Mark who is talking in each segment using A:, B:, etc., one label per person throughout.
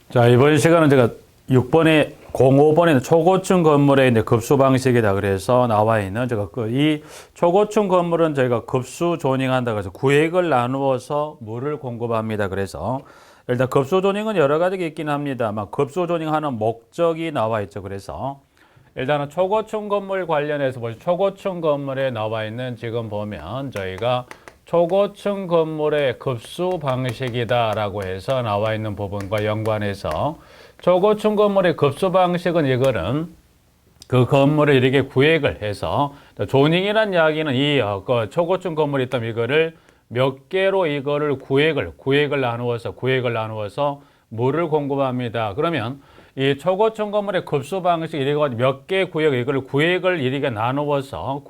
A: 자, 이번 시간은 제가 6번에 05번에는 초고층 건물의 이제 급수 방식이다 그래서 나와 있는 제가 이 초고층 건물은 저희가 급수 조닝한다 그래서 구획을 나누어서 물을 공급합니다. 그래서 일단 급수 조닝은 여러 가지가 있긴 합니다만 급수 조닝하는 목적이 나와 있죠. 그래서 일단은 초고층 건물 관련해서 초고층 건물에 나와 있는 지금 보면 저희가 초고층 건물의 급수 방식이다라고 해서 나와 있는 부분과 연관해서 초고층 건물의 급수 방식은 이거는 그 건물을 이렇게 구획을 해서 조닝이란 이야기는 이 초고층 건물이 있다면 이거를 몇 개로 이거를 구획을 나누어서 물을 공급합니다. 그러면 이 초고층 건물의 급수 방식 이래가 몇 개 이걸 구획을 이렇게 나누어서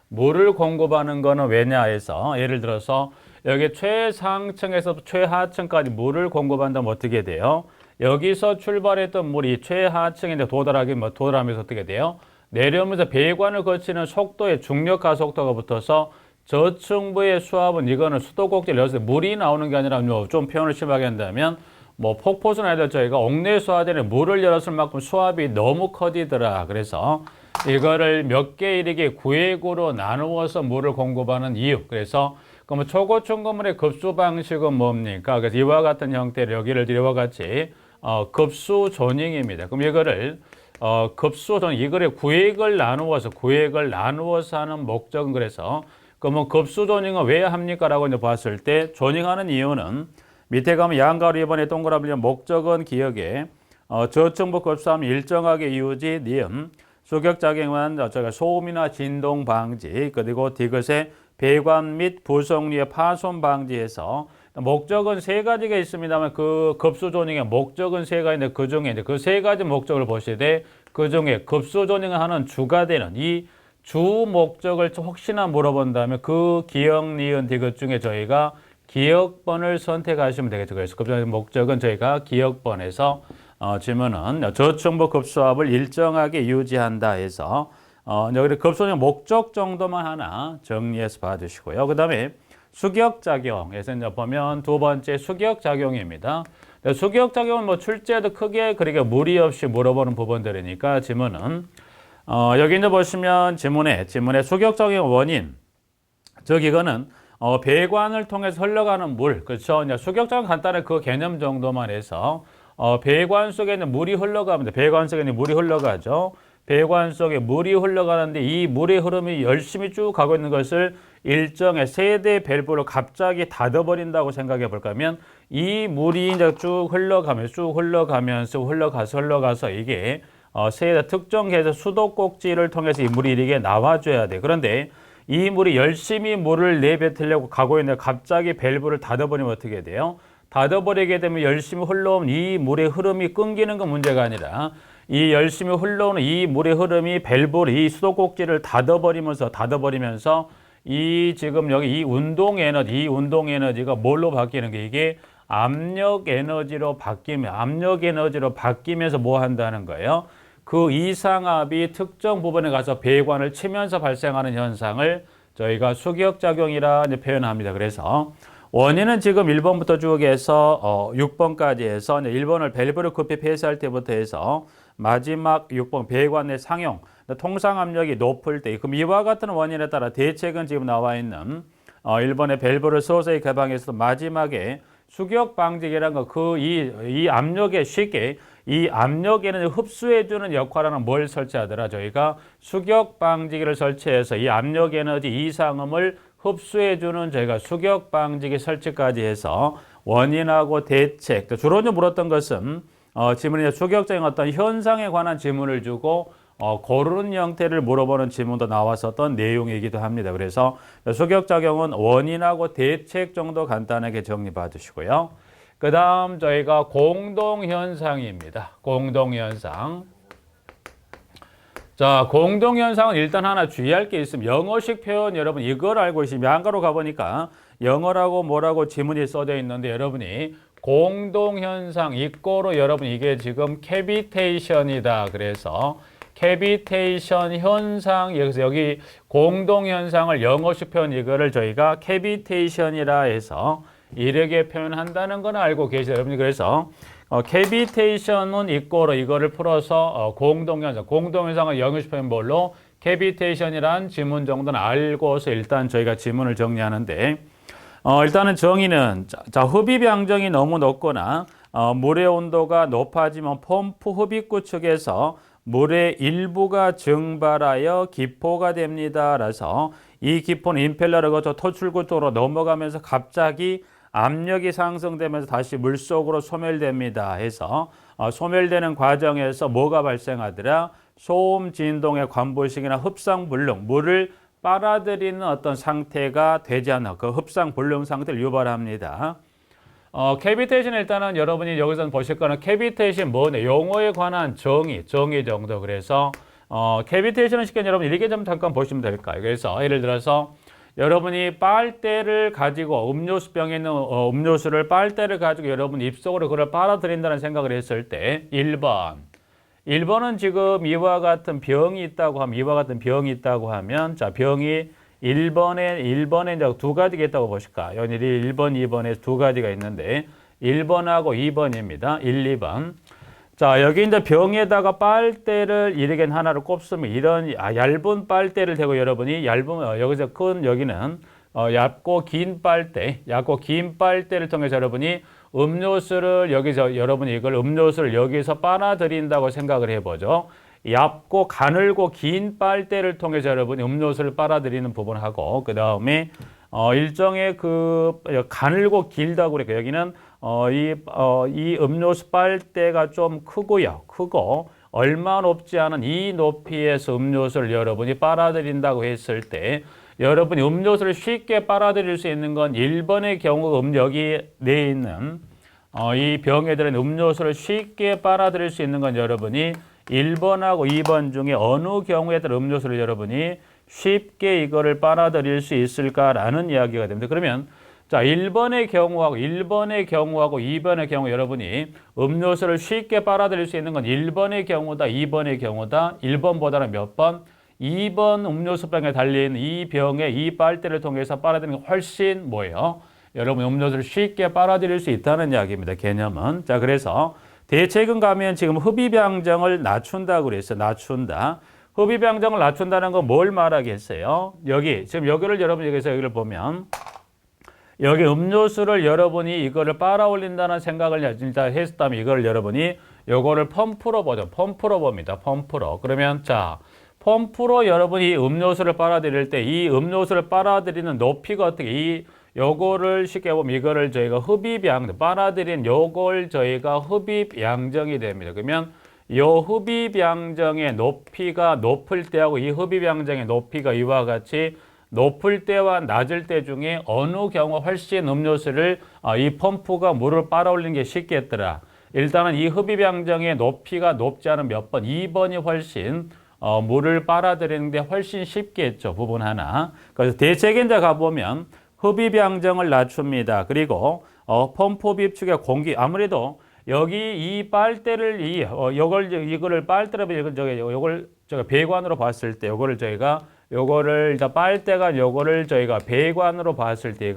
A: 물을 공급하는 거는 왜냐 해서 예를 들어서 여기 최상층에서 최하층까지 물을 공급한다면 어떻게 돼요? 여기서 출발했던 물이 최하층에 도달하면서 어떻게 돼요? 내려오면서 배관을 거치는 속도의 중력하 속도가 붙어서 저층부의 수압은 이거는 수도꼭지를 열어서 물이 나오는 게 아니라 좀 표현을 심하게 한다면 폭포수나 해도 저희가 옥내수화전에 물을 열었을 만큼 수압이 너무 커지더라. 그래서 이거를 몇 개 이렇게 구획으로 나누어서 물을 공급하는 이유. 그래서 그럼 초고층 건물의 급수 방식은 뭡니까? 그래서 이와 같은 형태를 여기를 이와 같이 급수 조닝입니다. 그럼 이거를 급수 조닝 이거를 구획을 나누어서 하는 목적은 그래서 그러면 급수 조닝은 왜 합니까? 라고 이제 봤을 때 조닝하는 이유는 밑에 가면 양가로 이번에 동그라미 목적은 기억에 저층부 급수하면 일정하게 유지, 니은 수격작용은 저희가 소음이나 진동 방지 그리고 디귿의 배관 및 부속류의 파손 방지에서 목적은 세 가지가 있습니다만 그 급수 조닝의 목적은 세 가지인데 그 중에 이제 그 세 가지 목적을 보시되 그 중에 급수 조닝을 하는 주가 되는 이 주 목적을 혹시나 물어본다면 그 기억, 니은, 디귿 중에 저희가 기억번을 선택하시면 되겠죠. 그래서 급수 목적은 저희가 기억번에서 질문은 저층부 급수압을 일정하게 유지한다 해서 여기 급수는 목적 정도만 하나 정리해서 봐주시고요. 그 다음에 수격작용에서 이제 보면 두 번째 수격작용입니다. 수격작용은 출제도 크게 그렇게 무리 없이 물어보는 부분들이니까 질문은 여기 이제 보시면 지문에 수격작용 원인 즉 이거는 배관을 통해서 흘러가는 물 그렇죠. 이제 수격작용 간단한 그 개념 정도만 해서 배관 속에 있는 물이 흘러갑니다. 배관 속에 있는 물이 흘러가죠. 배관 속에 물이 흘러가는데 이 물의 흐름이 열심히 쭉 가고 있는 것을 일정의 세대 밸브로 갑자기 닫아버린다고 생각해 볼까 하면 이 물이 이제 쭉 흘러가서 이게 세대 특정해서 수도꼭지를 통해서 이 물이 이렇게 나와줘야 돼. 그런데 이 물이 열심히 물을 내뱉으려고 가고 있는데 갑자기 밸브를 닫아버리면 어떻게 돼요? 닫아버리게 되면 열심히 흘러온 이 물의 흐름이 끊기는 건 문제가 아니라 이 열심히 흘러오는 이 물의 흐름이 밸브를 이 수도꼭지를 닫아버리면서 이 지금 여기 이 운동 에너지가 뭘로 바뀌는 게 이게 압력 에너지로 바뀌면서 뭐 한다는 거예요? 그 이상압이 특정 부분에 가서 배관을 치면서 발생하는 현상을 저희가 수격작용이라 표현합니다. 그래서 원인은 지금 1번부터 쭉 해서 6번까지 해서 1번을 밸브를 급히 폐쇄할 때부터 해서 마지막 6번 배관 내 상용 통상 압력이 높을 때 그럼 이와 같은 원인에 따라 대책은 지금 나와 있는 1번의 밸브를 서서히 개방해서 마지막에 수격 방지기라는 거 이 압력에 쉽게 이 압력에는 흡수해주는 역할하는 뭘 설치하더라 저희가 수격 방지기를 설치해서 이 압력 에너지 이상음을 흡수해주는 저희가 수격 방지기 설치까지 해서 원인하고 대책 주로 물었던 것은 질문이 수격적인 어떤 현상에 관한 질문을 주고 고르는 형태를 물어보는 질문도 나왔었던 내용이기도 합니다. 그래서 수격작용은 원인하고 대책 정도 간단하게 정리 받으시고요. 그 다음 저희가 공동현상입니다. 공동현상. 자, 공동현상은 일단 하나 주의할 게 있으면 영어식 표현 여러분 이걸 알고 있으면 양가로 가보니까 영어라고 뭐라고 지문이 써져 있는데 여러분이 공동현상 이거로 여러분 이게 지금 캐비테이션이다. 그래서 캐비테이션 현상 여기 공동현상을 영어식 표현 이거를 저희가 캐비테이션이라 해서 이렇게 표현한다는 건 알고 계시죠, 여러분이. 그래서 캐비테이션은 이꼬로 이거를 풀어서 공동현상, 공동현상을 영역식 표현 뭘로? 캐비테이션이란 지문 정도는 알고서 일단 저희가 지문을 정리하는데, 일단은 정의는 자 흡입 양정이 너무 높거나 물의 온도가 높아지면 펌프 흡입구 측에서 물의 일부가 증발하여 기포가 됩니다. 라서 이 기포는 임펠러를 거쳐 토출구 쪽으로 넘어가면서 갑자기 압력이 상승되면서 다시 물속으로 소멸됩니다. 해서 소멸되는 과정에서 뭐가 발생하더라? 소음 진동의 관부식이나 흡상 불능, 물을 빨아들이는 어떤 상태가 되지 않는 그 흡상 불능 상태를 유발합니다. 캐비테이션 일단은 여러분이 여기서 보실 거는 캐비테이션 뭐냐? 용어에 관한 정의 정도. 그래서 캐비테이션은 쉽게 여러분 이렇게 좀 잠깐 보시면 될까요? 그래서 예를 들어서 여러분이 빨대를 가지고 음료수병에 있는 음료수를 빨대를 가지고 여러분 입속으로 그걸 빨아들인다는 생각을 했을 때 1번은 지금 이와 같은 병이 있다고 하면 자 병이 1번에 이제 두 가지가 있다고 보실까? 여기 1번, 2번에 두 가지가 있는데 1번하고 2번입니다. 1, 2번. 자, 여기 이제 병에다가 빨대를 이렇게 하나를 꼽으면 이런 얇은 빨대를 대고 여러분이 여기서 큰 여기는 얇고 긴 빨대를 통해서 여러분이 음료수를 여러분이 이걸 음료수를 여기서 빨아들인다고 생각을 해보죠. 얇고 가늘고 긴 빨대를 통해서 여러분이 음료수를 빨아들이는 부분하고 그 다음에 일종의 그 가늘고 길다고 그래요. 여기는 이 음료수 빨대가 좀 크고 얼마 높지 않은 이 높이에서 음료수를 여러분이 빨아들인다고 했을 때 여러분이 음료수를 쉽게 빨아들일 수 있는 건 1번의 경우 여기 내에 있는 이 병에 들은 음료수를 쉽게 빨아들일 수 있는 건 여러분이 1번하고 2번 중에 어느 경우에 따라 음료수를 여러분이 쉽게 이거를 빨아들일 수 있을까라는 이야기가 됩니다. 그러면 자 1번의 경우하고 2번의 경우 여러분이 음료수를 쉽게 빨아들일 수 있는 건 1번의 경우다, 2번의 경우다. 1번보다는 몇 번? 2번 음료수병에 달린 이 병에 이 빨대를 통해서 빨아들이는 게 훨씬 뭐예요? 여러분 음료수를 쉽게 빨아들일 수 있다는 이야기입니다. 개념은. 자 그래서 대책은 가면 지금 흡입양정을 낮춘다고 그랬어요. 낮춘다. 흡입양정을 낮춘다는 건 뭘 말하겠어요? 지금 여기를 여러분 여기를 보면 여기 음료수를 여러분이 이거를 빨아 올린다는 생각을 진짜 했다면 이걸 여러분이 요거를 펌프로 보죠. 펌프로 봅니다. 펌프로. 그러면 자 펌프로 여러분이 음료수를 빨아들일 때 이 음료수를 빨아들이는 높이가 어떻게 요거를 쉽게 보면 이거를 저희가 흡입양정, 빨아들인 요걸 저희가 흡입양정이 됩니다. 그러면 요 흡입양정의 높이가 높을 때하고 이 흡입양정의 높이가 이와 같이 높을 때와 낮을 때 중에 어느 경우 훨씬 음료수를 이 펌프가 물을 빨아올리는 게 쉽겠더라. 일단은 이 흡입양정의 높이가 높지 않은 몇 번? 2번이 훨씬 물을 빨아들이는데 훨씬 쉽겠죠. 부분 하나. 그래서 대책인자 가보면 흡입양정을 낮춥니다. 그리고 펌프 흡입 측의 공기 아무래도 여기 이 빨대를 이거를 빨대를 요걸 제가 배관으로 봤을 때 요거를 일단 빨대가 요거를 저희가 배관으로 봤을 때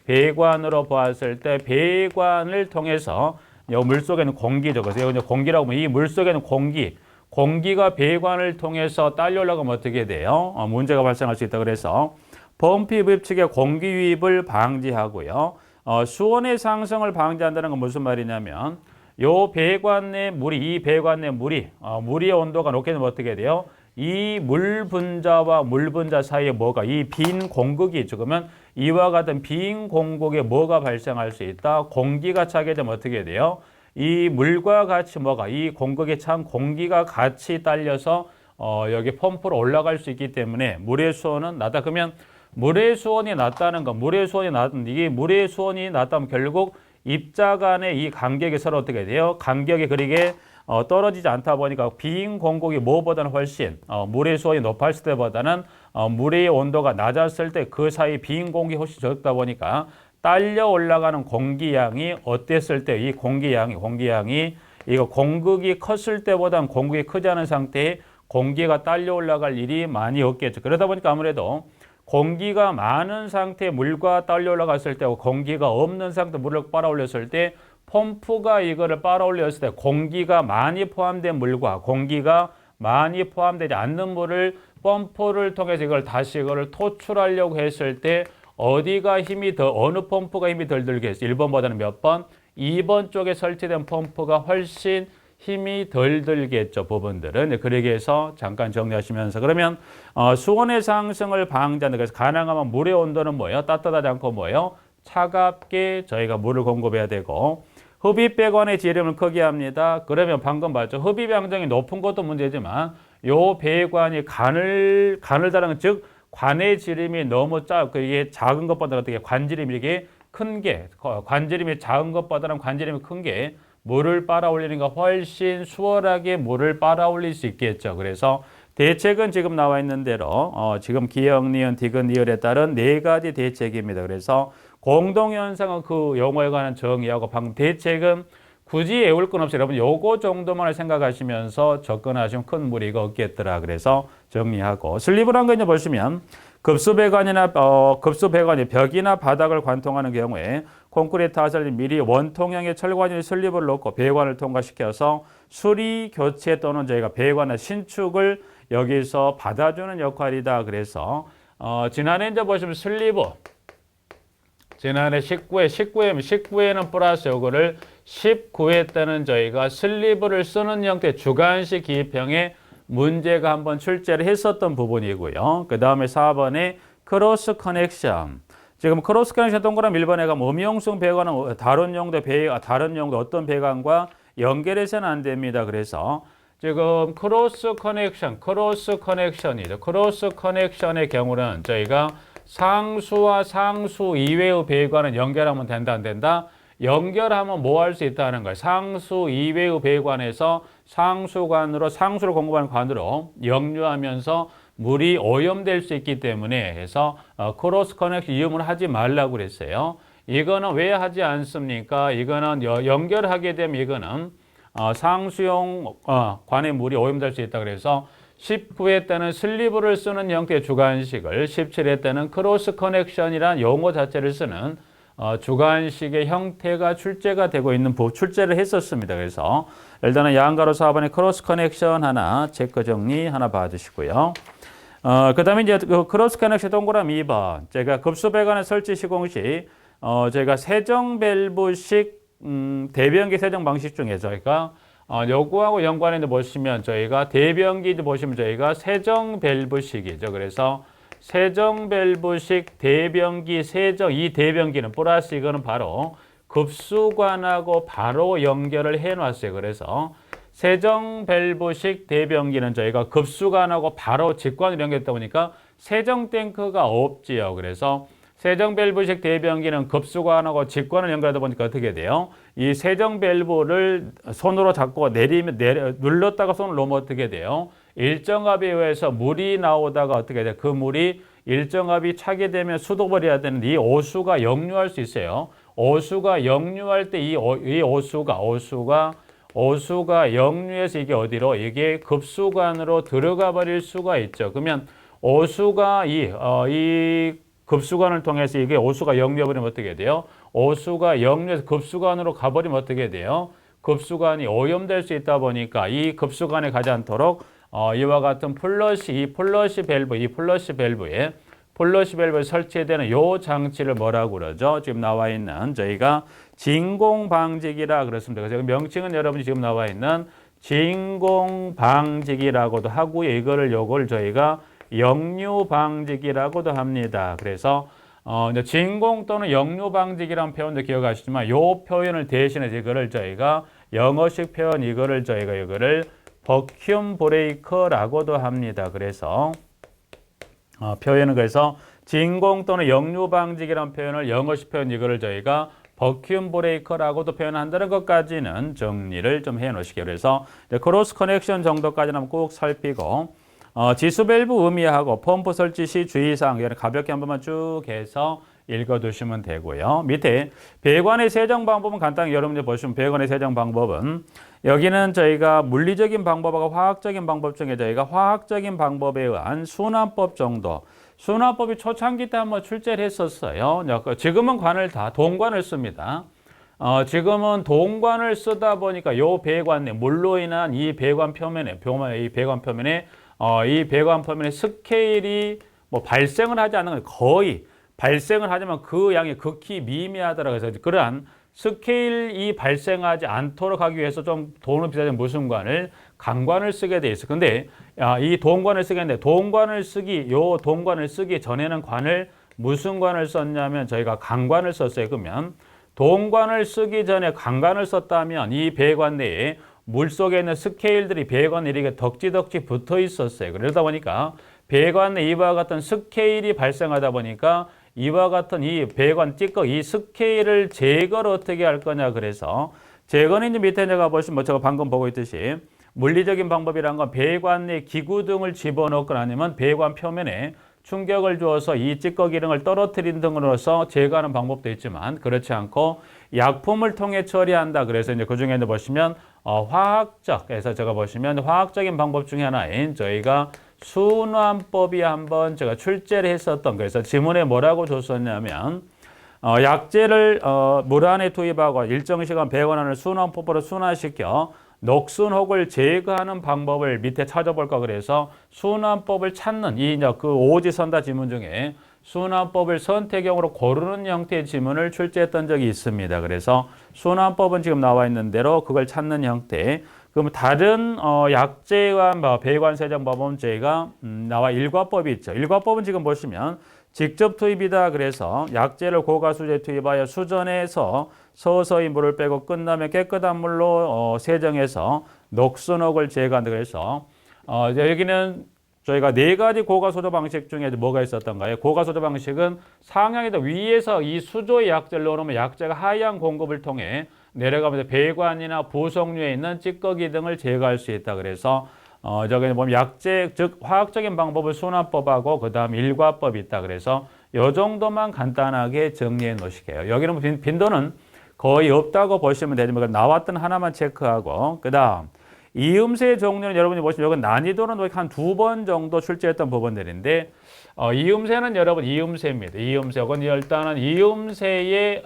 A: 배관으로 봤을 때 배관을 통해서 요 물속에는 공기죠. 그래서 이제 공기라고 하면 이 물속에는 공기가 배관을 통해서 딸려 올라가면 어떻게 돼요? 문제가 발생할 수 있다. 그래서 펌프 흡입 측의 공기 유입을 방지하고요. 수온의 상승을 방지한다는 건 무슨 말이냐면 요 배관 내 물이 물의 온도가 높게 되면 어떻게 돼요? 이 물 분자와 물 분자 사이에 뭐가 이 빈 공극이 있죠. 그러면 이와 같은 빈 공극에 뭐가 발생할 수 있다? 공기가 차게 되면 어떻게 돼요? 이 물과 같이 이 공극에 찬 공기가 같이 딸려서 여기 펌프로 올라갈 수 있기 때문에 물의 수온은 낮다. 그러면 물의 수온이 낮다는 건 물의 수온이 낮다면 결국 입자 간의 이 간격이 서로 어떻게 돼요? 간격이 그리게 떨어지지 않다 보니까 빈 공극이 뭐보다는 훨씬 물의 수온이 높았을 때보다는 물의 온도가 낮았을 때 그 사이 빈 공기 훨씬 적다 보니까 딸려 올라가는 공기양이 어땠을 때 이 공기양이 이거 공극이 컸을 때보다는 공극이 크지 않은 상태에 공기가 딸려 올라갈 일이 많이 없겠죠. 그러다 보니까 아무래도 공기가 많은 상태에 물과 딸려 올라갔을 때하고 공기가 없는 상태 물을 빨아올렸을 때 펌프가 이거를 빨아올렸을 때 공기가 많이 포함된 물과 공기가 많이 포함되지 않는 물을 펌프를 통해서 이걸 다시 이거를 토출하려고 했을 때 어디가 힘이 더 어느 펌프가 힘이 덜 들겠어요? 1번보다는 몇 번? 2번 쪽에 설치된 펌프가 훨씬 힘이 덜 들겠죠. 부분들은. 그러기 위해서 잠깐 정리하시면서 그러면 수온의 상승을 방지한다. 그래서 가능하면 물의 온도는 뭐예요? 따뜻하지 않고 뭐예요? 차갑게 저희가 물을 공급해야 되고 흡입배관의 지름을 크게 합니다. 그러면 방금 봤죠. 흡입 양정이 높은 것도 문제지만 요 배관이 가늘다는 즉 관의 지름이 너무 작고 이게 작은 것보다 어떻게 관지름이 이게 큰 게 관지름이 작은 것보다는 관지름이 큰 게 물을 빨아올리는 거 훨씬 수월하게 물을 빨아올릴 수 있겠죠. 그래서 대책은 지금 나와 있는 대로 지금 기역, 니은, 디귿, 리을에 따른 네 가지 대책입니다. 그래서 공동현상은 그 용어에 관한 정의하고 방금 대책은 굳이 외울 건 없이 여러분 요거 정도만 생각하시면서 접근하시면 큰 무리가 없겠더라. 그래서 정리하고 슬립이라는 거 이제 보시면 급수배관이 벽이나 바닥을 관통하는 경우에 콘크리트 하설이 미리 원통형의 철관이 슬립을 넣고 배관을 통과시켜서 수리 교체 또는 저희가 배관의 신축을 여기서 받아주는 역할이다. 그래서 지난해 이제 보시면 슬리브 지난해 19회는 플러스 요거를 19회 때는 저희가 슬리브를 쓰는 형태 주관식 기입형의 문제가 한번 출제를 했었던 부분이고요. 그 다음에 4번에 크로스 커넥션. 지금 크로스 커넥션 동그라미 1번에 가면 음용성 배관은 다른 용도 어떤 배관과 연결해서는 안 됩니다. 그래서 지금 크로스 커넥션이죠. 크로스 커넥션의 경우는 저희가 상수와 상수 이외의 배관은 연결하면 된다, 안 된다? 연결하면 뭐 할 수 있다는 거예요. 상수 이외의 배관에서 상수관으로 상수를 공급하는 관으로 역류하면서 물이 오염될 수 있기 때문에 해서 크로스 커넥션 이용을 하지 말라고 그랬어요. 이거는 왜 하지 않습니까? 이거는 연결하게 되면 이거는 상수용 관에 물이 오염될 수 있다 그래서 19회 때는 슬리브를 쓰는 형태의 주관식을 17회 때는 크로스 커넥션이란 용어 자체를 쓰는 주관식의 형태가 출제가 되고 있는 출제를 했었습니다. 그래서 일단은 양가로 4번에 크로스 커넥션 하나 체크 정리 하나 봐주시고요. 그 다음에 이제 크로스 커넥션 동그라미 2번 제가 급수배관의 설치 시공 시 제가 세정 밸브식 대변기 세정 방식 중에 저희가 요거하고 연관해서 보시면 저희가 대변기 보시면 저희가 세정 밸브식이죠. 그래서 세정 밸브식 대변기 세정 이 대변기는 플러스 이거는 바로 급수관하고 바로 연결을 해 놨어요. 그래서 세정 밸브식 대변기는 저희가 급수관하고 바로 직관을 연결했다 보니까 세정 탱크가 없지요. 그래서 세정 밸브식 대변기는 급수관하고 직관을 연결하다 보니까 어떻게 돼요? 이 세정 밸브를 손으로 잡고 눌렀다가 손을 놓으면 어떻게 돼요? 일정압에 의해서 물이 나오다가 어떻게 돼요? 그 물이 일정압이 차게 되면 수도버려야 되는데 이 오수가 역류할 수 있어요. 오수가 역류할 때 이 오수가 역류해서 이게 어디로? 이게 급수관으로 들어가 버릴 수가 있죠. 그러면 오수가 이 급수관을 통해서 이게 오수가 역류해버리면 어떻게 돼요? 오수가 역류해서 급수관으로 가버리면 어떻게 돼요? 급수관이 오염될 수 있다 보니까 이 급수관에 가지 않도록 이와 같은 플러시 밸브에 설치해야 되는 요 장치를 뭐라고 그러죠? 지금 나와 있는 저희가 진공방직이라 그렇습니다. 그래서 명칭은 여러분이 지금 나와 있는 진공방직이라고도 하고요. 요걸 저희가 역류방직이라고도 합니다. 그래서 진공 또는 역류방직이라는 표현도 기억하시지만 요 표현을 대신해서 이거를 저희가 영어식 표현 이거를 버큐움 브레이커라고도 합니다. 그래서 표현은 그래서 진공 또는 역류방직이라는 표현을 영어식 표현 이거를 저희가 버큐움 브레이커라고도 표현한다는 것까지는 정리를 좀 해 놓으시게요. 그래서 크로스 커넥션 정도까지는 꼭 살피고 지수 밸브 의미하고 펌프 설치 시 주의사항 가볍게 한 번만 쭉 해서 읽어두시면 되고요. 밑에 배관의 세정 방법은 간단히 여러분들 보시면 배관의 세정 방법은 여기는 저희가 물리적인 방법하고 화학적인 방법 중에 저희가 화학적인 방법에 의한 순환법 정도 순환법이 초창기 때 한번 출제를 했었어요. 지금은 관을 다 동관을 씁니다. 지금은 동관을 쓰다 보니까 요 배관에 물로 인한 이 배관 표면에 이 배관 표면에 스케일이 뭐 발생을 하지 않는 건 거의 발생을 하지만 그 양이 극히 미미하더라고요. 그래서 그러한 스케일이 발생하지 않도록 하기 위해서 좀 돈을 비싸진 무슨 관을 강관을 쓰게 돼 있어요. 근데 이 동관을 쓰겠는데 동관을 쓰기 전에는 관을 무슨 관을 썼냐면 저희가 강관을 썼어요. 그러면 동관을 쓰기 전에 강관을 썼다면 이 배관 내에 물 속에 있는 스케일들이 배관에 이렇게 덕지덕지 붙어 있었어요. 그러다 보니까 배관 내 이와 같은 스케일이 발생하다 보니까 이와 같은 이 배관 찌꺼기 이 스케일을 제거를 어떻게 할 거냐. 그래서 제거는 이제 밑에 제가 보시면 뭐 제가 방금 보고 있듯이 물리적인 방법이란 건 배관 내 기구 등을 집어넣거나 아니면 배관 표면에 충격을 주어서 이 찌꺼기 등을 떨어뜨린 등으로서 제거하는 방법도 있지만 그렇지 않고 약품을 통해 처리한다. 그래서 이제 그 중에 보시면 화학적에서 제가 보시면 화학적인 방법 중에 하나인 저희가 순환법이 한번 제가 출제를 했었던 그래서 지문에 뭐라고 줬었냐면 약재를 물 안에 투입하고 일정 시간 배관안을 순환법으로 순환시켜 녹순혹을 제거하는 방법을 밑에 찾아볼까 그래서 순환법을 찾는 그 오지선다 지문 중에 순환법을 선택형으로 고르는 형태의 지문을 출제했던 적이 있습니다. 그래서 순환법은 지금 나와 있는 대로 그걸 찾는 형태. 그럼 다른 약재와 배관 세정 방법은 저희가 나와 일과법이 있죠. 일과법은 지금 보시면 직접 투입이다. 그래서 약재를 고가수제에 투입하여 수전해서 서서히 물을 빼고 끝나면 깨끗한 물로 세정해서 녹순혹을 제거한다. 그래서 여기는 저희가 네 가지 고가소조 방식 중에 뭐가 있었던가요? 고가소조 방식은 상향에다 위에서 이 수조의 약재를 넣으면 약재가 하향 공급을 통해 내려가면서 배관이나 부속류에 있는 찌꺼기 등을 제거할 수 있다. 그래서 저기 보면 약재 즉 화학적인 방법을 순환법하고 그 다음 일과법이 있다. 그래서 요 정도만 간단하게 정리해 놓으실게요. 여기는 빈도는 거의 없다고 보시면 되지만 나왔던 하나만 체크하고 그 다음 이음새의 종류는 여러분이 보시면 이건 난이도는 한 2번 정도 출제했던 부분들인데 이음새는 여러분 이음새입니다. 이음새 이건 일단은 이음새의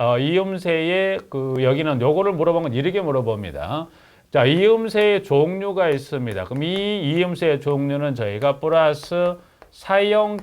A: 여기는 요거를 물어보면 이렇게 물어봅니다. 자, 이음새의 종류가 있습니다. 그럼 이 이음새의 종류는 저희가 플러스 사용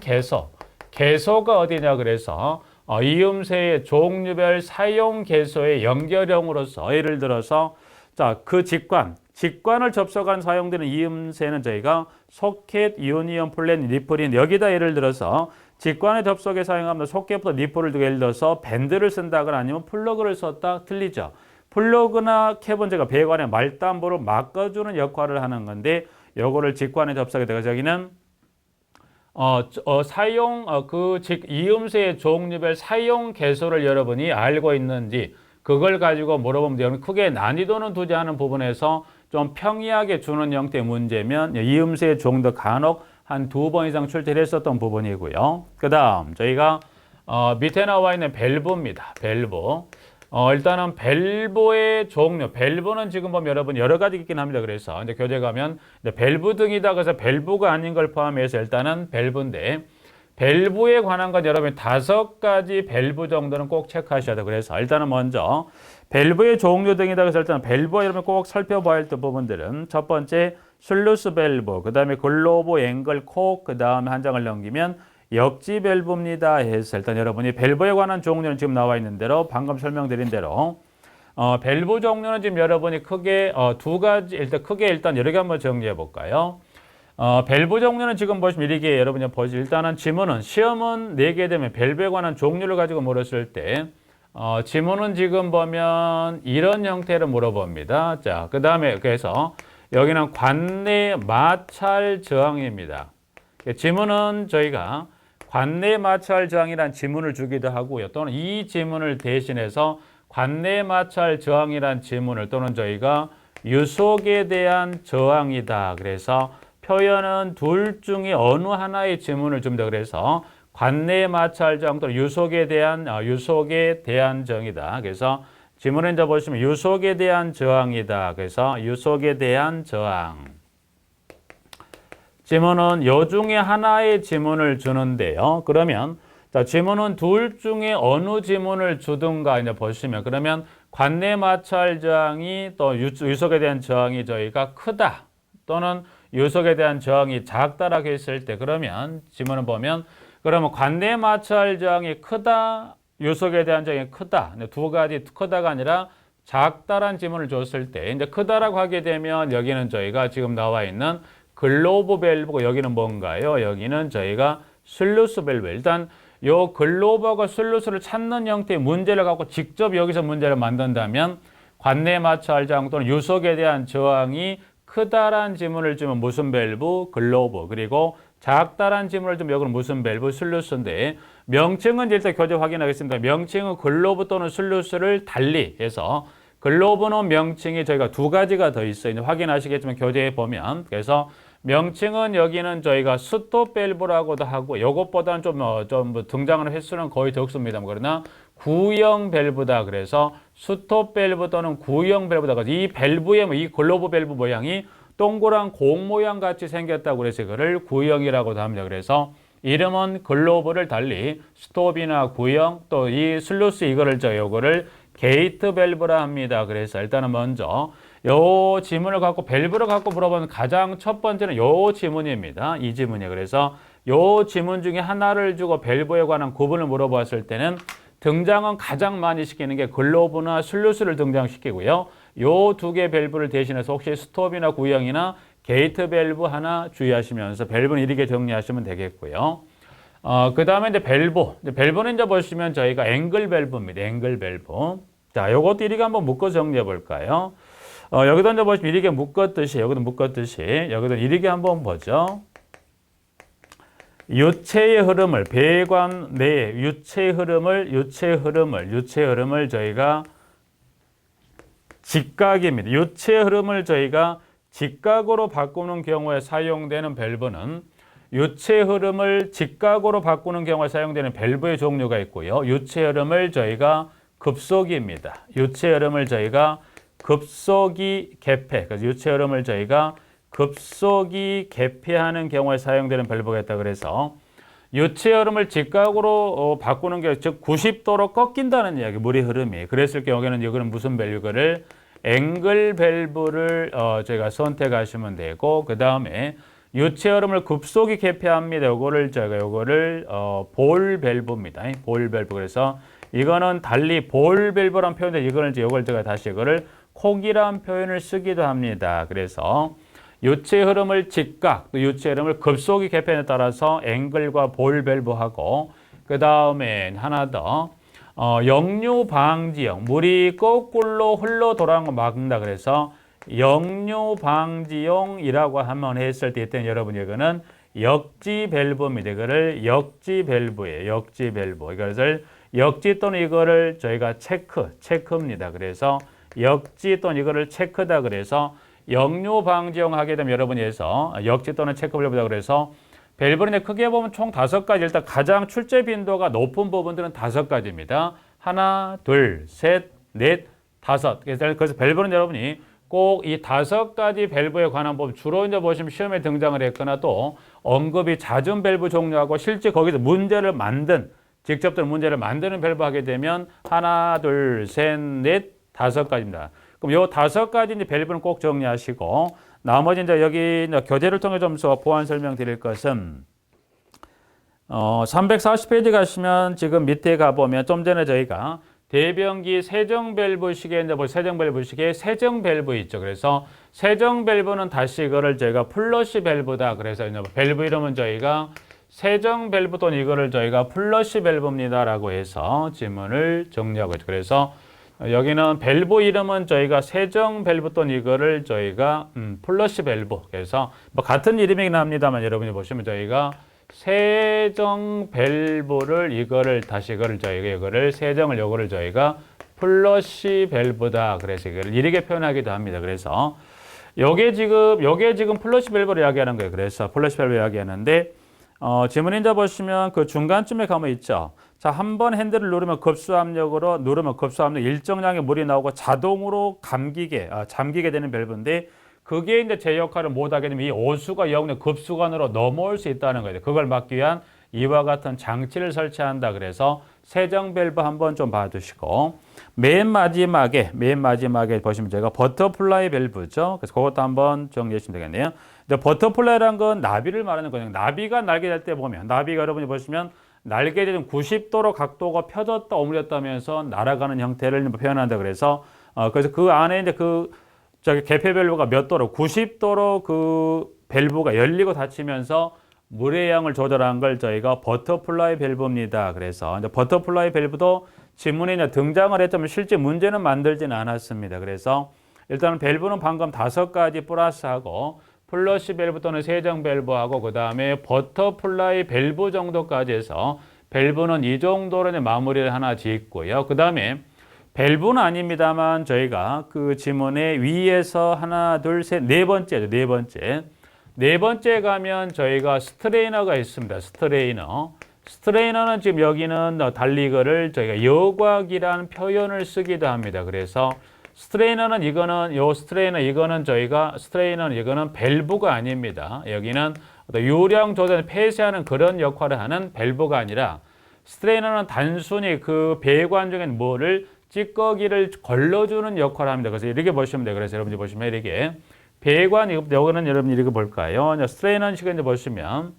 A: 개소가 어디냐 그래서 이음새의 종류별 사용 개소의 연결형으로서 예를 들어서 자, 그 직관을 접속한 사용되는 이음새는 저희가 소켓, 이오니언, 플랜, 니플인 여기다 예를 들어서 직관의 접속에 사용하면 소켓부터 니플을 두고 예를 들어서 밴드를 쓴다거나 아니면 플러그를 썼다 틀리죠. 플러그나 캡은 제가 배관의 말단부를 막아주는 역할을 하는 건데 요거를 직관에 접속에 돼서 여기는 이음새의 종류별 사용 개소를 여러분이 알고 있는지 그걸 가지고 물어보면 돼요. 크게 난이도는 두지 않은 부분에서 좀 평이하게 주는 형태의 문제면 이음새의 종도 간혹 한 2번 이상 출제를 했었던 부분이고요. 그 다음 저희가 밑에 나와 있는 밸브입니다. 밸브. 일단은 밸브의 종류. 밸브는 지금 보면 여러분 여러 가지 있긴 합니다. 그래서 이제 교재 가면 밸브 등이다. 그래서 밸브가 아닌 걸 포함해서 일단은 밸브인데 밸브에 관한 건 여러분 5가지 밸브 정도는 꼭 체크하셔야 돼요. 그래서 일단은 먼저 밸브의 종류 등이다. 그래서 일단 밸브 여러분 꼭 살펴봐야 할 부분들은 첫 번째 슬루스 밸브, 그 다음에 글로브 앵글 콕, 그 다음에 한 장을 넘기면 역지 밸브입니다. 해서 일단 여러분이 밸브에 관한 종류는 지금 나와 있는 대로 방금 설명드린 대로 밸브 종류는 지금 여러분이 크게 2가지 일단 여러 개 한번 정리해 볼까요? 밸브 종류는 지금 보시면 이렇게 여러분이 보시면 일단은 지문은 시험은 내게 되면 밸브에 관한 종류를 가지고 물었을 때 지문은 지금 보면 이런 형태로 물어봅니다. 자, 그 다음에 그래서 여기는 관내 마찰 저항입니다. 지문은 저희가 관내 마찰 저항이란 지문을 주기도 하고요. 또는 이 지문을 대신해서 관내 마찰 저항이란 지문을 또는 저희가 유속에 대한 저항이다. 그래서 표현은 둘 중에 어느 하나의 지문을 줍니다. 그래서 관내 마찰 저항 또는 유속에 대한 저항이다. 그래서 지문에 이제 보시면 유속에 대한 저항이다. 그래서 유속에 대한 저항. 지문은 요 중에 하나의 지문을 주는데요. 그러면 자, 지문은 둘 중에 어느 지문을 주든가 이제 보시면 그러면 관내 마찰 저항이 또 유속에 대한 저항이 저희가 크다 또는 유속에 대한 저항이 작다라고 했을 때 그러면 지문을 보면 그러면 관내 마찰 저항이 크다 유속에 대한 저항이 크다 두 가지 크다가 아니라 작다란 지문을 줬을 때 이제 크다라고 하게 되면 여기는 저희가 지금 나와 있는 글로브 밸브고 여기는 뭔가요? 여기는 저희가 슬루스 밸브. 일단 요 글로브하고 슬루스를 찾는 형태의 문제를 갖고 직접 여기서 문제를 만든다면 관내 마찰 저항 또는 유속에 대한 저항이 크다란 지문을 주면 무슨 밸브? 글로브. 그리고 작다란 지문을 주면 여기는 무슨 밸브? 슬루스인데 명칭은 일단 교재 확인하겠습니다. 명칭은 글로브 또는 슬루스를 달리 해서 글로브는 명칭이 저희가 두 가지가 더 있어요. 이제 확인하시겠지만 교재에 보면 그래서 명칭은 여기는 저희가 스톱 밸브라고도 하고 이것보다는 좀 등장하는 횟수는 거의 적습니다. 그러나 구형 밸브다. 그래서 스톱 밸브 또는 구형 밸브다. 이 밸브의 이 글로브 밸브 모양이 동그란 공 모양 같이 생겼다고 그래서 이거를 구형이라고도 합니다. 그래서 이름은 글로브를 달리 스톱이나 구형 또 이 슬루스 요거를 게이트 밸브라 합니다. 그래서 일단은 먼저 요 지문을 갖고 밸브를 갖고 물어보는 가장 첫 번째는 요 지문입니다. 이 지문이에요. 그래서 요 지문 중에 하나를 주고 밸브에 관한 구분을 물어봤을 때는 등장은 가장 많이 시키는 게 글로브나 슬루스를 등장시키고요. 요 두 개 밸브를 대신해서 혹시 스톱이나 구형이나 게이트 밸브 하나 주의하시면서 밸브는 이렇게 정리하시면 되겠고요. 그 다음에 이제 밸브는 이제 보시면 저희가 앵글 밸브입니다. 앵글 밸브. 자, 요것도 이렇게 한번 묶어 정리해 볼까요? 여기도 이제 보시면 이렇게 묶었듯이, 여기도 묶었듯이, 여기도 이렇게 한번 보죠. 유체의 흐름을, 배관 내의 유체의 흐름을 저희가 직각입니다. 유체의 흐름을 저희가 직각으로 바꾸는 경우에 사용되는 밸브는 유체 흐름을 직각으로 바꾸는 경우에 사용되는 밸브의 종류가 있고요. 유체 흐름을 저희가 급속입니다. 유체 흐름을 저희가 급속이 개폐, 그래서 유체 흐름을 저희가 급속이 개폐하는 경우에 사용되는 밸브가 있다. 그래서 유체 흐름을 직각으로 바꾸는 경우, 즉 90도로 꺾인다는 이야기, 물의 흐름이. 그랬을 경우에는 이거는 무슨 밸브를 앵글 밸브를 저희가 선택하시면 되고 그 다음에 유체 흐름을 급속히 개폐합니다. 요거를 볼 밸브입니다. 볼 밸브. 그래서 이거는 달리 볼 밸브란 표현인데 이걸 제가 다시 이거를 콕이란 표현을 쓰기도 합니다. 그래서 유체 흐름을 직각, 또 유체 흐름을 급속히 개폐에 따라서 앵글과 볼 밸브하고 그 다음에 하나 더 역류 방지용, 물이 거꾸로 흘러 돌아가는 거 막는다. 그래서 역류 방지용이라고 한번 했을 때 일단 여러분 이거는 역지 밸브입니다. 이거를 역지 밸브예요. 역지 밸브. 이것을 역지 또는 이거를 저희가 체크입니다. 그래서 역지 또는 이거를 체크다. 그래서 역류 방지용 하게 되면 여러분이 해서 역지 또는 체크 밸브다. 그래서 밸브는 크게 보면 총 5가지. 일단 가장 출제 빈도가 높은 부분들은 5가지입니다. 하나, 둘, 셋, 넷, 다섯. 그래서 밸브는 여러분이 꼭 이 5가지 밸브에 관한 부분 주로 이제 보시면 시험에 등장을 했거나 또 언급이 잦은 밸브 종류하고 실제 거기서 직접 문제를 만드는 밸브 하게 되면 하나, 둘, 셋, 넷, 5가지입니다. 그럼 요 5가지 이제 밸브는 꼭 정리하시고 나머지 이제 여기 교재를 통해 좀 보완 설명드릴 것은 340페이지 가시면 지금 밑에 가보면 좀 전에 저희가 대변기 세정 밸브식에 이제 세정 밸브식에 세정 밸브 있죠. 그래서 세정 밸브는 다시 이거를 저희가 플러시 밸브다. 그래서 이제 밸브 이름은 저희가 세정 밸브 또는 이거를 저희가 플러시 밸브입니다라고 해서 지문을 정리하고 있죠. 그래서 여기는 밸브 이름은 저희가 세정 밸브 또는 이거를 저희가 플러시 밸브. 그래서 같은 이름이긴 합니다만 여러분이 보시면 저희가 세정 밸브를 이거를 세정을 요거를 저희가 플러시 밸브다. 그래서 이걸 이렇게 표현하기도 합니다. 그래서 요게 지금 플러시 밸브를 이야기하는 거예요. 그래서 플러시 밸브 이야기하는데 지문 인자 보시면 그 중간쯤에 가면 있죠. 자, 한번 핸들을 누르면 급수압력 일정량의 물이 나오고 자동으로 잠기게 되는 밸브인데 그게 이제 제 역할을 못하게 되면 이 오수가 영내 급수관으로 넘어올 수 있다는 거예요. 그걸 막기 위한 이와 같은 장치를 설치한다. 그래서 세정 밸브 한번 좀 봐두시고 맨 마지막에 보시면 제가 버터플라이 밸브죠. 그래서 그것도 한번 정리해 주시면 되겠네요. 근데 버터플라이라는 건 나비를 말하는 거예요. 나비가 날개 달 때 보면 나비가 여러분이 보시면 날개들은 90도로 각도가 펴졌다 오므렸다면서 날아가는 형태를 표현한다. 그래서 그 안에 이제 개폐 밸브가 몇 도로 90도로 그 밸브가 열리고 닫히면서 물의 양을 조절한 걸 저희가 버터플라이 밸브입니다. 그래서 이제 버터플라이 밸브도 지문에 이제 등장을 했지만 실제 문제는 만들지는 않았습니다. 그래서 일단은 밸브는 방금 5가지 플러스하고 플러시 밸브 또는 세정 밸브하고 그 다음에 버터플라이 밸브 정도까지 해서 밸브는 이 정도로 마무리를 하나 짓고요. 그 다음에 밸브는 아닙니다만 저희가 그 지문의 위에서 하나, 둘, 셋, 네 번째죠. 네 번째 가면 저희가 스트레이너가 있습니다. 스트레이너는 지금 여기는 달리거를 저희가 여곽이라는 표현을 쓰기도 합니다. 그래서 스트레이너는 이거는 밸브가 아닙니다. 여기는 요량 조절 폐쇄하는 그런 역할을 하는 밸브가 아니라 스트레이너는 단순히 그 배관 중에 뭐를 찌꺼기를 걸러주는 역할을 합니다. 그래서 이렇게 보시면 돼요. 그래서 여러분들 보시면 이렇게 배관, 여기는 여러분이 이렇게 볼까요? 스트레이너는 시간에 보시면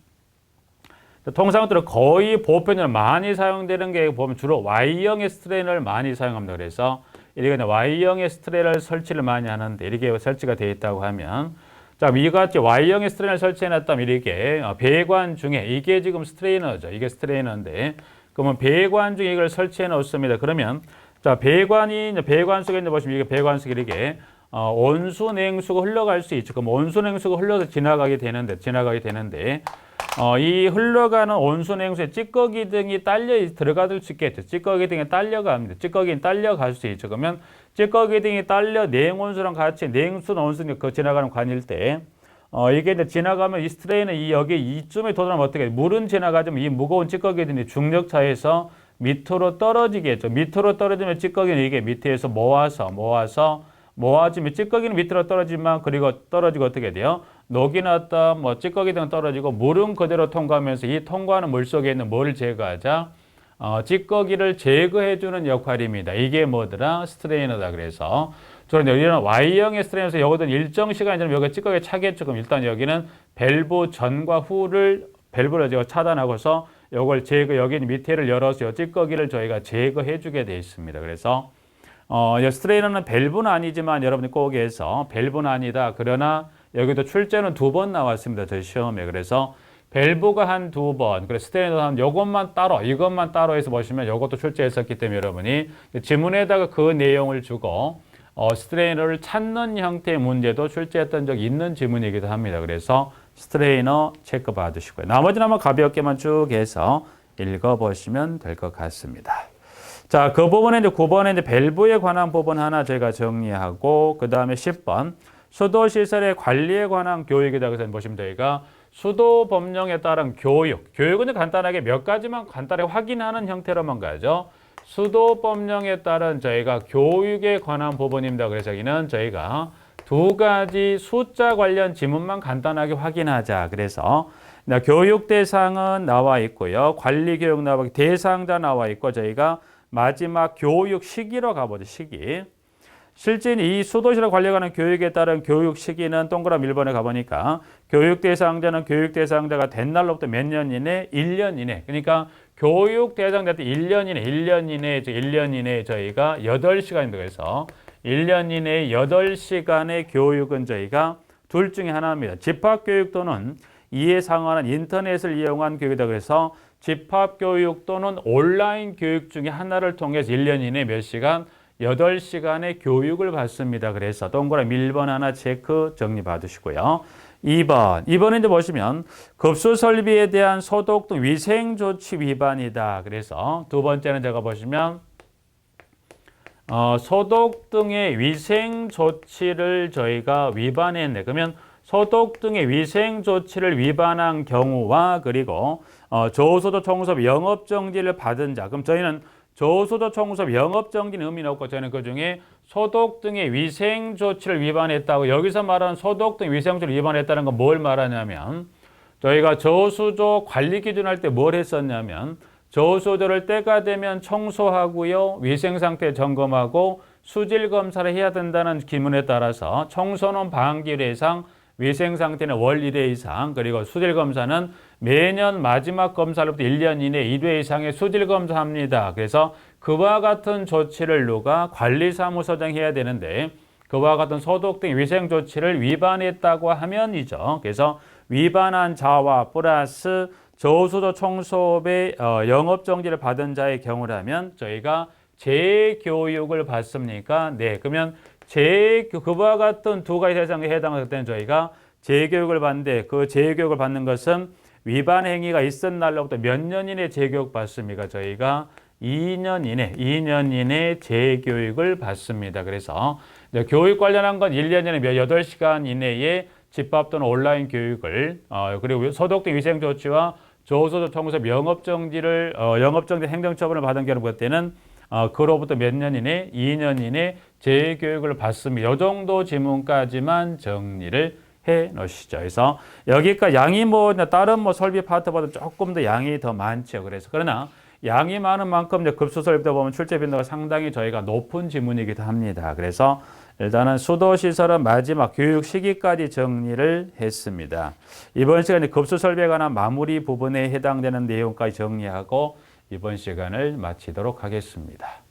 A: 통상적으로 거의 보편적으로 많이 사용되는 게 보면 주로 Y형의 스트레이너를 많이 사용합니다. 그래서 이렇게 Y형의 스트레이너를 설치를 많이 하는데 이렇게 설치가 되어 있다고 하면 자, 이같이 Y형의 스트레이너를 설치해놨다면 이렇게 배관 중에 이게 지금 스트레이너죠. 이게 스트레이너인데 그러면 배관 중에 이걸 설치해 놓습니다. 그러면 자, 배관 속에 이제 보시면 이게 배관 속에 이렇게 온수 냉수가 흘러갈 수 있죠. 그럼 온수 냉수가 흘러서 지나가게 되는데 이 흘러가는 온수 냉수에 찌꺼기 등이 들어갈 수 있겠죠. 찌꺼기 등이 딸려갑니다. 찌꺼기는 딸려갈 수 있죠. 그러면 찌꺼기 등이 딸려 냉온수랑 같이 냉수나 온수는 그 지나가는 관일 때 이게 이제 지나가면 이 스트레인은 여기 이쯤에 도달하면 어떻게 물은 지나가지만 이 무거운 찌꺼기들이 중력차에서 밑으로 떨어지겠죠. 밑으로 떨어지면 찌꺼기는 이게 밑에서 모아지면 찌꺼기는 밑으로 떨어지만 그리고 떨어지고 어떻게 돼요? 녹이 났다, 찌꺼기 등은 떨어지고 물은 그대로 통과하면서 이 통과하는 물 속에 있는 뭐를 제거하자? 찌꺼기를 제거해주는 역할입니다. 이게 뭐더라? 스트레이너다. 그래서 저는 여기는 Y형의 스트레이너에서 여기는 일정 시간 지나면 여기 찌꺼기가 차겠죠. 그럼 일단 여기는 밸브 전과 후를 밸브를 제가 차단하고서 요걸 여기 밑에를 열어서 찌꺼기를 저희가 제거해주게 되어 있습니다. 그래서 스트레이너는 밸브는 아니지만 여러분이 꼭 해서 밸브는 아니다. 그러나 여기도 출제는 2번 나왔습니다. 저희 시험에. 그래서 밸브가 한 2번, 그래서 스트레이너는 이것만 따로 해서 보시면 이것도 출제했었기 때문에 여러분이 지문에다가 그 내용을 주고 스트레이너를 찾는 형태의 문제도 출제했던 적이 있는 지문이기도 합니다. 그래서 스트레이너 체크 받으시고요. 나머지는 한번 가볍게만 쭉 해서 읽어보시면 될 것 같습니다. 자, 그 부분에 이제 9번에 이제 밸브에 관한 부분 하나 저희가 정리하고, 그 다음에 10번 수도시설의 관리에 관한 교육이다. 그래서 보시면 저희가 수도 법령에 따른 교육은 간단하게 몇 가지만 간단하게 확인하는 형태로만 가죠. 수도 법령에 따른 저희가 교육에 관한 부분입니다. 그래서 여기는 저희가 2가지 숫자 관련 지문만 간단하게 확인하자. 그래서 교육 대상은 나와 있고요. 관리 교육 나와 있고 대상자 나와 있고 저희가 마지막 교육 시기로 가보죠. 시기. 실제 이 수도시설 관리에 관한 교육에 따른 교육 시기는 동그라미 1번에 가보니까 교육 대상자가 된 날로부터 몇 년 이내? 1년 이내. 그러니까 교육 대상자 때 1년 이내에 저희가 8시간입니다. 그래서 1년 이내에 8시간의 교육은 저희가 둘 중에 하나입니다. 집합교육 또는 이에 상환한 인터넷을 이용한 교육이다. 그래서 집합교육 또는 온라인 교육 중에 하나를 통해서 1년 이내에 몇 시간? 8시간의 교육을 받습니다. 그래서 동그라미 1번 하나 체크 정리 받으시고요. 2번은 이제 보시면 급수 설비에 대한 소독 등 위생 조치 위반이다. 그래서 두 번째는 제가 보시면 소독 등의 위생 조치를 저희가 위반했네. 그러면 소독 등의 위생 조치를 위반한 경우와 그리고 조소도 청소비 영업정지를 받은 자. 그럼 저희는 저수도 청소업 영업정지는 의미는 없고 저는 그중에 소독 등의 위생조치를 위반했다고 여기서 말하는 소독 등 위생조치를 위반했다는 건 뭘 말하냐면 저희가 저수조 관리 기준 할 때 뭘 했었냐면 저수조를 때가 되면 청소하고요. 위생상태 점검하고 수질 검사를 해야 된다는 기문에 따라서 청소는 반기 1회 이상 위생상태는 월 1회 이상 그리고 수질검사는 매년 마지막 검사로부터 1년 이내 1회 이상의 수질검사합니다. 그래서 그와 같은 조치를 누가 관리사무소장이 해야 되는데 그와 같은 소독 등 위생조치를 위반했다고 하면이죠. 그래서 위반한 자와 플러스 저수조 청소업의 영업정지를 받은 자의 경우라면 저희가 재교육을 받습니까? 네. 그러면 그와 같은 두 가지 대상에 해당할 때는 저희가 재교육을 받는데 그 재교육을 받는 것은 위반 행위가 있은 날로부터 몇 년 이내 재교육 받습니까? 저희가 2년 이내 재교육을 받습니다. 그래서 교육 관련한 건 1년 이내 몇 8시간 이내에 집합 또는 온라인 교육을 그리고 소독 등 위생 조치와 저수조 청소업 영업정지 행정처분을 받은 경우 그때는 그로부터 몇 년 이내, 2년 이내 재교육을 받습니다. 이 정도 지문까지만 정리를 해 놓으시죠. 그래서 여기까지 양이 다른 설비 파트보다 조금 더 양이 더 많죠. 그래서 그러나 양이 많은 만큼 급수 설비다 보면 출제 빈도가 상당히 저희가 높은 지문이기도 합니다. 그래서 일단은 수도시설은 마지막 교육 시기까지 정리를 했습니다. 이번 시간에 급수 설비에 관한 마무리 부분에 해당되는 내용까지 정리하고 이번 시간을 마치도록 하겠습니다.